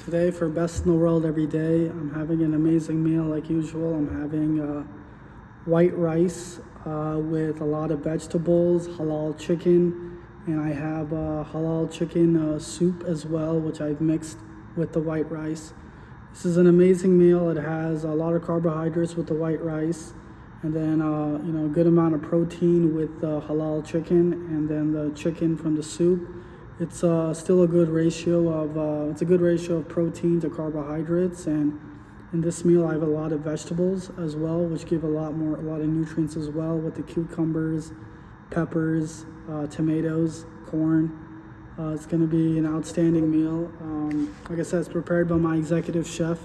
Today for Best in the World Every Day, I'm having an amazing meal like usual. I'm having white rice with a lot of vegetables, halal chicken, and I have halal chicken soup as well, which I've mixed with the white rice. This is an amazing meal. It has a lot of carbohydrates with the white rice, and then a good amount of protein with the halal chicken, and then the chicken from the soup. It's still a good ratio of protein to carbohydrates, and in this meal I have a lot of vegetables as well, which give a lot of nutrients as well, with the cucumbers, peppers, tomatoes, corn. It's going to be an outstanding meal. Like I said, it's prepared by my executive chef,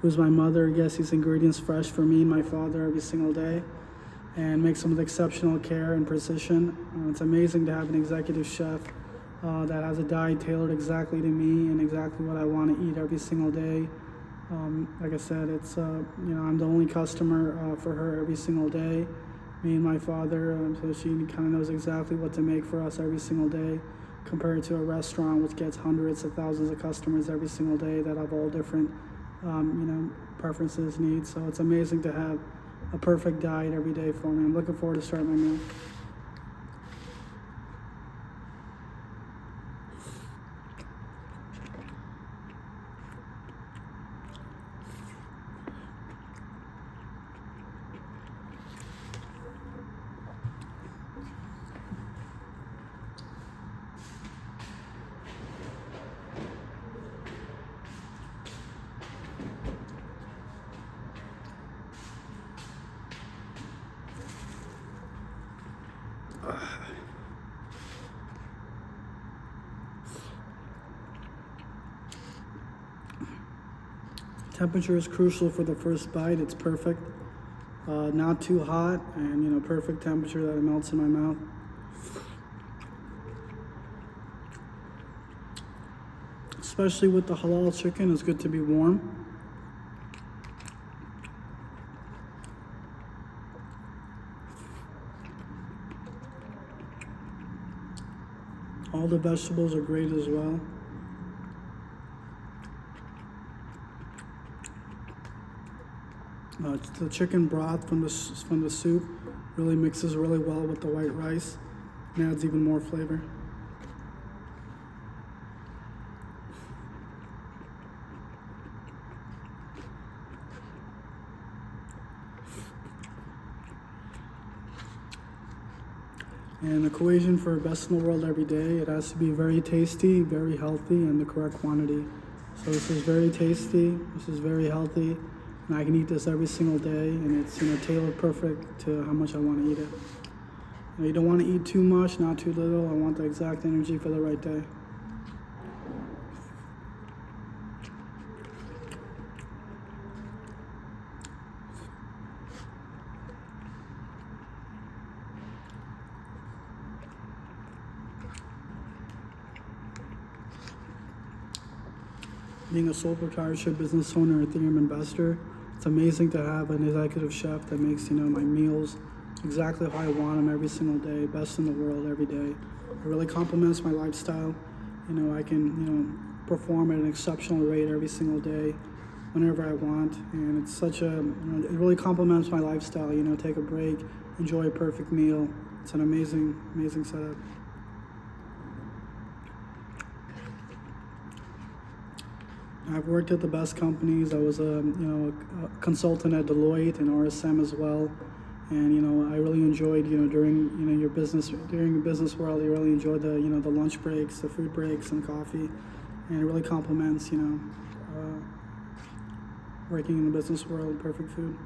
who's my mother. Gets these ingredients fresh for me and my father every single day, and makes them with exceptional care and precision. It's amazing to have an executive chef that has a diet tailored exactly to me and exactly what I want to eat every single day. Like I said, it's I'm the only customer for her every single day, me and my father, so she kind of knows exactly what to make for us every single day, compared to a restaurant which gets hundreds of thousands of customers every single day that have all different preferences, needs. So it's amazing to have a perfect diet every day for me. I'm looking forward to starting my meal. Temperature is crucial for the first bite. It's perfect, not too hot, and perfect temperature that it melts in my mouth. Especially with the halal chicken, it's good to be warm. All the vegetables are great as well. The chicken broth from the soup really mixes really well with the white rice and adds even more flavor. And the equation for best in the world every day, it has to be very tasty, very healthy, and the correct quantity. So this is very tasty, this is very healthy, and I can eat this every single day, and it's tailored perfect to how much I want to eat it. You don't want to eat too much, not too little. I want the exact energy for the right day. Being a sole proprietorship business owner, Ethereum investor, it's amazing to have an executive chef that makes my meals exactly how I want them every single day, best in the world every day. It really complements my lifestyle. I can perform at an exceptional rate every single day, whenever I want, and it's such a it really complements my lifestyle. Take a break, enjoy a perfect meal. It's an amazing setup. I've worked at the best companies. I was a consultant at Deloitte and RSM as well, and I really enjoyed during your business world, you really enjoy the the lunch breaks, the food breaks, and coffee, and it really complements working in the business world. Perfect food.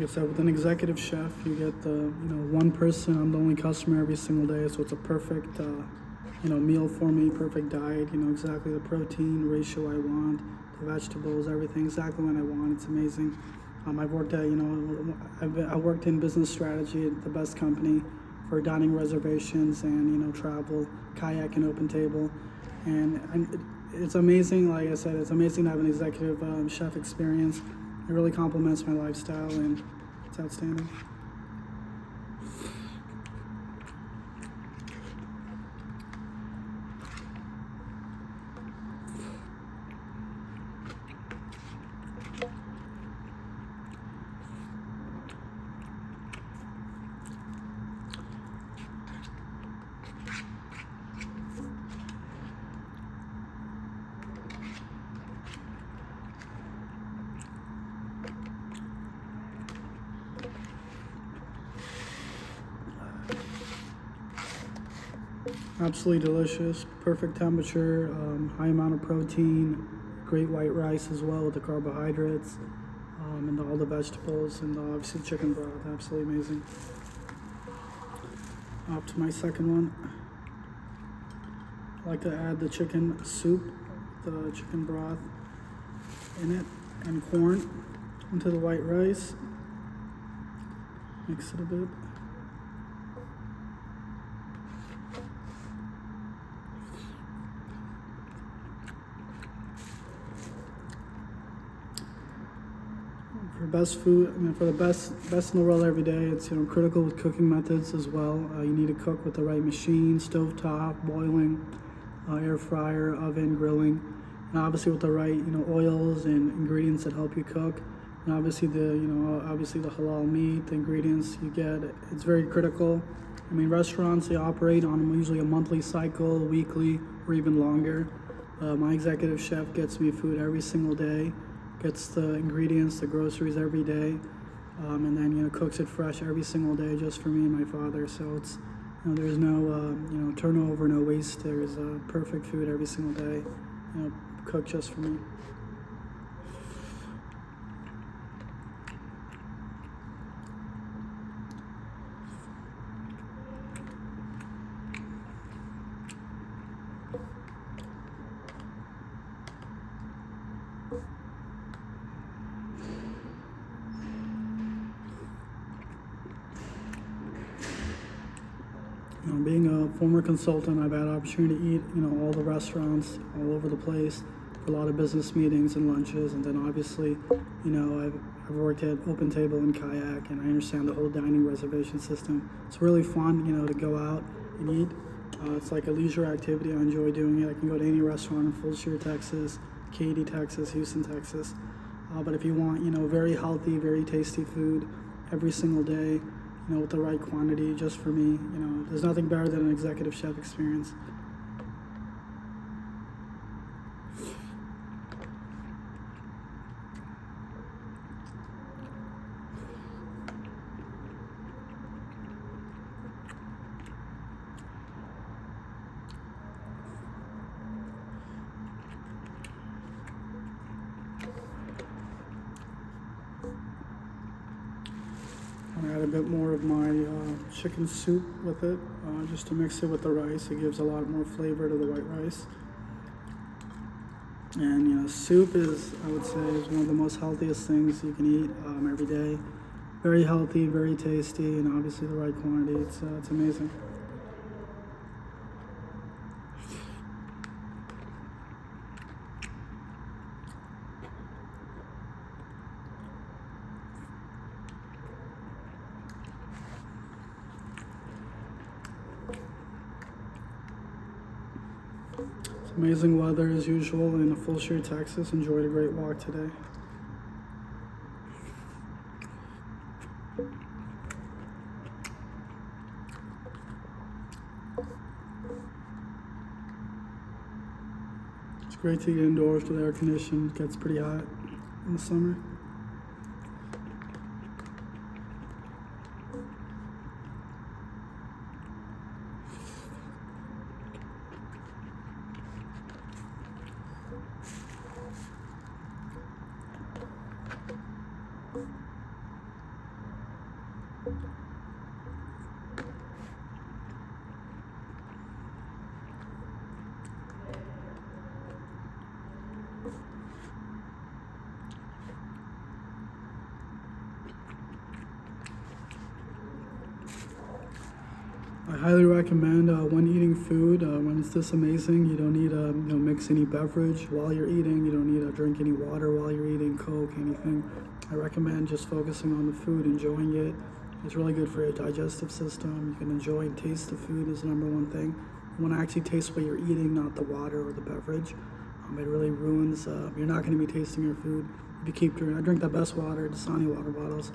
like I said, with an executive chef, you get the, one person. I'm the only customer every single day, so it's a perfect, meal for me, perfect diet. Exactly the protein ratio I want, the vegetables, everything exactly when I want. It's amazing. I've worked at, I worked in business strategy at the best company for dining reservations and, travel, kayak, and open table, and it's amazing. Like I said, it's amazing to have an executive chef experience. It really complements my lifestyle, and it's outstanding. Absolutely delicious, perfect temperature, high amount of protein, great white rice as well with the carbohydrates, and all the vegetables, and obviously chicken broth. Absolutely amazing. Up to my second one. I like to add the chicken soup, the chicken broth in it, and corn into the white rice. Mix it a bit. For best food, for the best in the world every day, it's critical with cooking methods as well. You need to cook with the right machine, stovetop, boiling, air fryer, oven, grilling, and obviously with the right oils and ingredients that help you cook. And obviously obviously the halal meat, the ingredients you get, it's very critical. Restaurants, they operate on usually a monthly cycle, weekly, or even longer. My executive chef gets me food every single day, gets the ingredients, the groceries every day, and then cooks it fresh every single day just for me and my father. So it's there's no turnover, no waste. There's perfect food every single day, cooked just for me. Being a former consultant, I've had opportunity to eat, all the restaurants all over the place for a lot of business meetings and lunches, and then obviously, I've worked at Open Table and Kayak, and I understand the whole dining reservation system. It's really fun, to go out and eat. It's like a leisure activity. I enjoy doing it. I can go to any restaurant in Fulshire, Texas, Katy, Texas, Houston, Texas. But if you want, very healthy, very tasty food every single day, with the right quantity, just for me, there's nothing better than an executive chef experience. I add a bit more of my chicken soup with it, just to mix it with the rice. It gives a lot more flavor to the white rice. And soup is, I would say, is one of the most healthiest things you can eat every day. Very healthy, very tasty, and obviously the right quantity. It's amazing. It's amazing weather as usual in Fulshire, Texas. Enjoyed a great walk today. It's great to get indoors with air conditioning. It gets pretty hot in the summer. highly recommend when eating food, when it's this amazing, you don't need to mix any beverage while you're eating. You don't need to drink any water while you're eating, Coke, anything. I recommend just focusing on the food, enjoying it. It's really good for your digestive system. You can enjoy and taste the food is the number one thing. You want to actually taste what you're eating, not the water or the beverage. It really ruins, you're not going to be tasting your food if you keep drinking. I drink the best water, Dasani water bottles.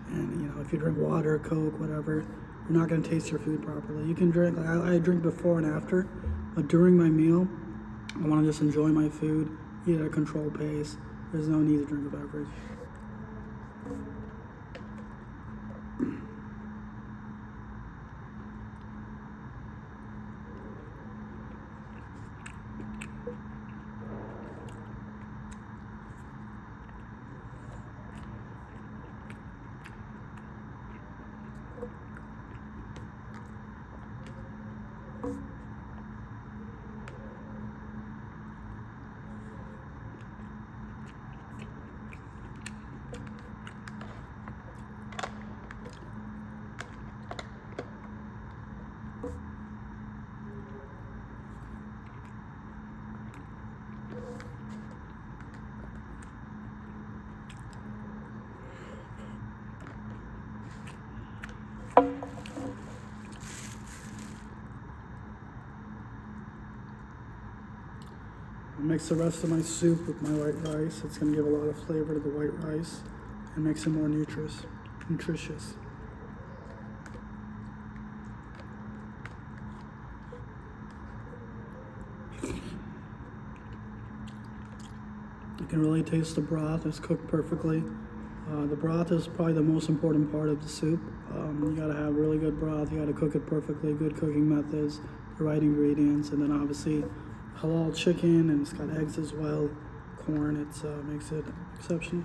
And if you drink water, Coke, whatever, you're not going to taste your food properly. You can drink, I drink before and after, but during my meal, I want to just enjoy my food, eat at a controlled pace. There's no need to drink a beverage. I'll mix the rest of my soup with my white rice. It's going to give a lot of flavor to the white rice and makes it more nutritious. You can really taste the broth. It's cooked perfectly. The broth is probably the most important part of the soup. You got to have really good broth. You got to cook it perfectly, good cooking methods, the right ingredients, and then obviously halal chicken, and it's got eggs as well, corn. It makes it exceptional.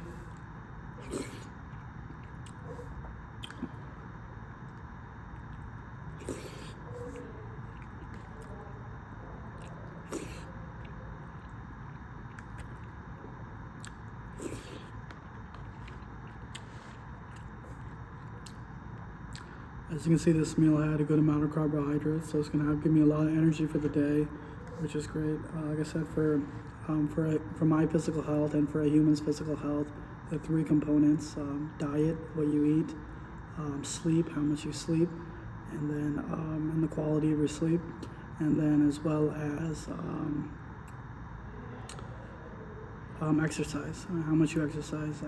As you can see, this meal had a good amount of carbohydrates, so it's going to give me a lot of energy for the day, which is great. Like I said, for my physical health and for a human's physical health, the three components: diet, what you eat, sleep, how much you sleep, and then and the quality of your sleep, and then as well as exercise, how much you exercise.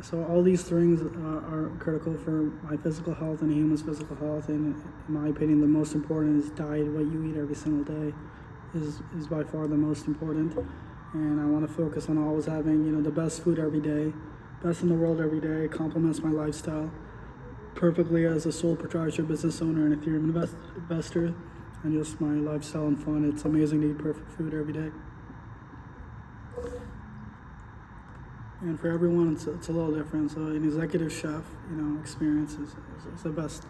So all these things are critical for my physical health and a human's physical health. And in my opinion, the most important is diet. What you eat every single day is by far the most important. And I want to focus on always having the best food every day, best in the world every day. It complements my lifestyle perfectly as a sole proprietor business owner and Ethereum investor, and just my lifestyle and fun. It's amazing to eat perfect food every day. And for everyone, it's a little different. So an executive chef, experience is the best.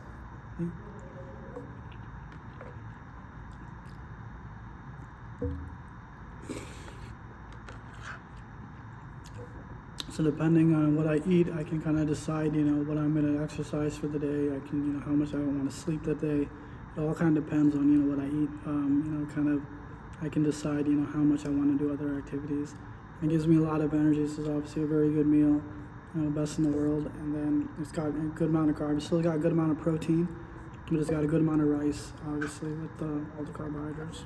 So depending on what I eat, I can kind of decide, what I'm going to exercise for the day. I can, how much I want to sleep that day. It all kind of depends on, what I eat. I can decide, how much I want to do other activities. It gives me a lot of energy. This is obviously a very good meal, best in the world. And then it's got a good amount of carbs. It's still got a good amount of protein, but it's got a good amount of rice, obviously, with all the carbohydrates.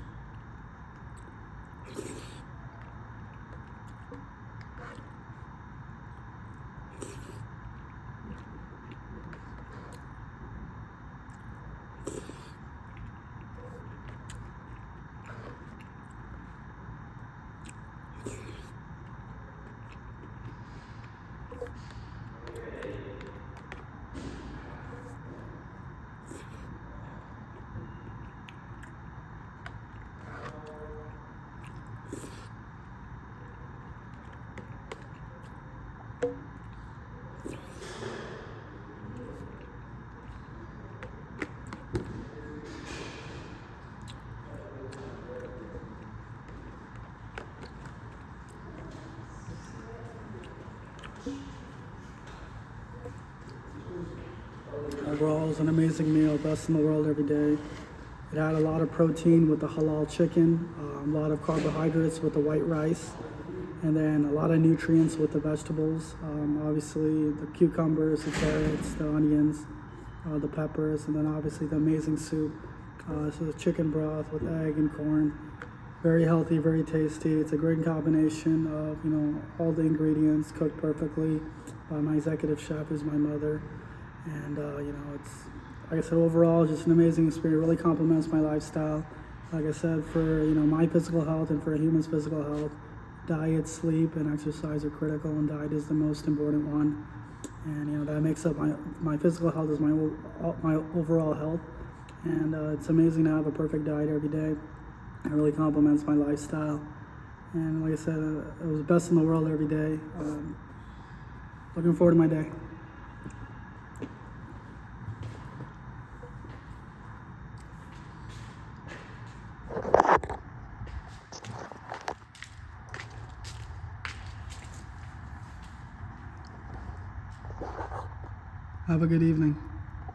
Overall, it was an amazing meal, best in the world every day. It had a lot of protein with the halal chicken, a lot of carbohydrates with the white rice, and then a lot of nutrients with the vegetables. Obviously, the cucumbers, the carrots, the onions, the peppers, and then obviously the amazing soup. So the chicken broth with egg and corn. Very healthy, very tasty. It's a great combination of, all the ingredients cooked perfectly by my executive chef, who's my mother. And, it's, like I said, overall, just an amazing experience. It really complements my lifestyle. Like I said, for, my physical health and for a human's physical health, diet, sleep, and exercise are critical, and diet is the most important one. And, that makes up my physical health is my overall health. And it's amazing to have a perfect diet every day. It really complements my lifestyle. And like I said, it was the best in the world every day. Looking forward to my day. Have a good evening.